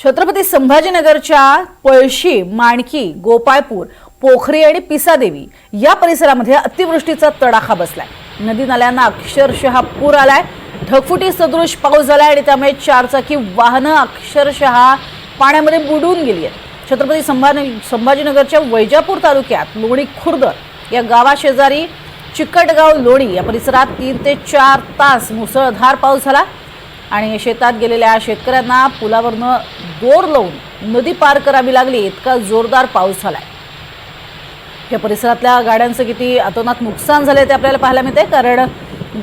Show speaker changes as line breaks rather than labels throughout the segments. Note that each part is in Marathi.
छत्रपती संभाजीनगरच्या पळशी, माणकी, गोपाळपूर, पोखरी आणि पिसादेवी या परिसरामध्ये अतिवृष्टीचा तडाखा बसलाय। नदी नाल्यांना अक्षरशः पूर आलाय। ढगफुटी सदृश पाऊस झालाय आणि त्यामुळे चारचाकी वाहनं अक्षरशः पाण्यामध्ये बुडून गेली आहेत। छत्रपती संभाजीनगरच्या वैजापूर तालुक्यात लोणी खुर्द या गावाशेजारी चिकटगाव लोणी या परिसरात 3 ते 4 तास मुसळधार पाऊस झाला आणि शेतात गेलेल्या शेतकऱ्यांना पुलावरनं दोर लावून नदी पार करावी लागली, इतका जोरदार पाऊस झालाय। या परिसरातल्या गाड्यांचं किती अतोनात नुकसान झाले ते आपल्याला पाहायला मिळते, कारण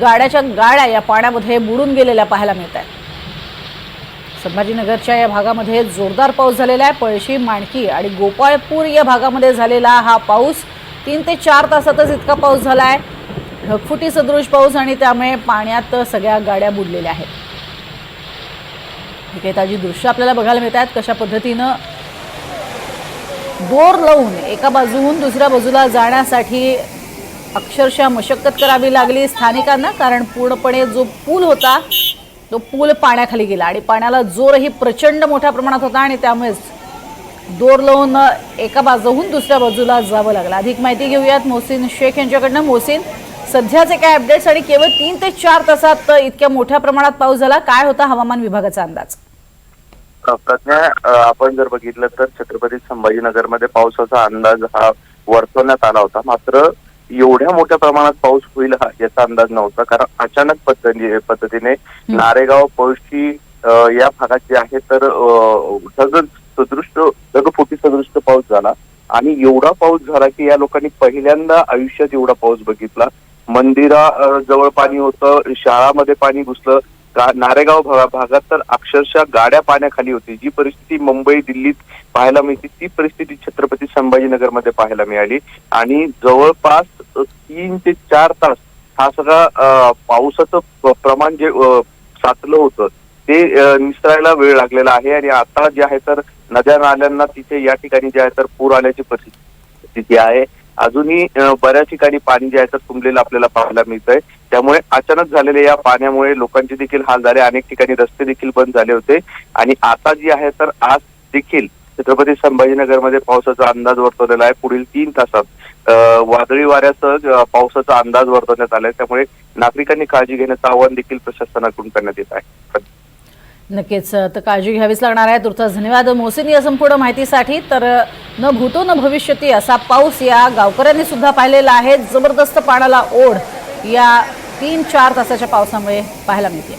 गाड्याच्या गाड्या या पाण्यामध्ये बुडून गेलेल्या पाहायला मिळत आहेत। संभाजीनगरच्या या भागामध्ये जोरदार पाऊस झालेला आहे। पळशी, माणकी आणि गोपाळपूर या भागामध्ये झालेला हा पाऊस 3 ते 4 तासातच इतका पाऊस झाला आहे। ढगफुटी सदृश पाऊस आणि त्यामुळे पाण्यात सगळ्या गाड्या बुडलेल्या आहेत। ही ताजी दृश्य आपल्याला बघायला मिळतात, कशा पद्धतीने दोर लावून एका बाजूहून दुसऱ्या बाजूला जाण्यासाठी अक्षरशः मशक्कत करावी लागली स्थानिकांना, कारण पूर्णपणे जो पूल होता तो पूल पाण्याखाली गेला आणि पाण्याला जोरही प्रचंड मोठ्या प्रमाणात होता आणि त्यामुळेच दोर लावून एका बाजूहून दुसऱ्या बाजूला जावं लागलं। अधिक माहिती घेऊयात मोहसिन शेख यांच्याकडनं। मोहसिन, सध्याचे काय अपडेट्स आणि केवळ 3 ते 4 तासात इतक्या मोठ्या प्रमाणात पाऊस झाला, काय होता हवामान विभागाचा अंदाज?
आपण जर बघितलं तर छत्रपती संभाजीनगरमध्ये पावसाचा अंदाज हा वर्तवण्यात आला होता, मात्र एवढ्या मोठ्या प्रमाणात पाऊस होईल याचा अंदाज नव्हता, कारण अचानक पद्धतीने नारेगाव, पळशी या भागात जे आहे तर ढगफुटी सदृश पाऊस झाला आणि एवढा पाऊस झाला की या लोकांनी पहिल्यांदा आयुष्यात एवढा पाऊस बघितला। मंदिराजवळ पाणी होतं, शाळामध्ये पाणी घुसलं, नारेगाव भागात तर अक्षरशः गाड्या पाण्याखाली होती। जी परिस्थिती मुंबई, दिल्लीत पाहायला मिळते ती परिस्थिती छत्रपती संभाजीनगरमध्ये पाहायला मिळाली आणि जवळपास 3 ते 4 तास हा सगळा पावसाचं प्रमाण जे साचलं होतं ते निसरायला वेळ लागलेला आहे आणि आता जे आहे तर नद्या नाल्यांना तिथे या ठिकाणी जे आहे तर पूर आल्याची परिस्थिती आहे। अजूनही बऱ्याच ठिकाणी पाणी जे आहे तर तुंबलेलं आपल्याला पाहायला मिळतंय। त्यामुळे अचानक झालेल्या या पाण्यामुळे लोकांचे देखील हाल झाले, अनेक ठिकाणी रस्ते देखील बंद झाले होते आणि आता जी आहे तर आज देखील छत्रपती संभाजीनगरमध्ये पावसाचा अंदाज वर्तवलेला आहे। पुढील 3 तासात वादळी वाऱ्यासह पावसाचा अंदाज वर्तवण्यात आलाय, त्यामुळे नागरिकांनी काळजी घेण्याचं आवाहन देखील प्रशासनाकडून करण्यात येत आहे।
नक्कीच, तर काळजी घ्यावीच लागणार आहे। तुर्तास धन्यवाद मोहसिन या संपूर्ण माहितीसाठी। तर न भूतो न भविष्यती असा पाऊस या गावकऱ्यांनी सुद्धा पाहिलेला आहे। जबरदस्त पाण्याला ओढ या 3-4 तासाच्या पावसामुळे पाहायला मिळते।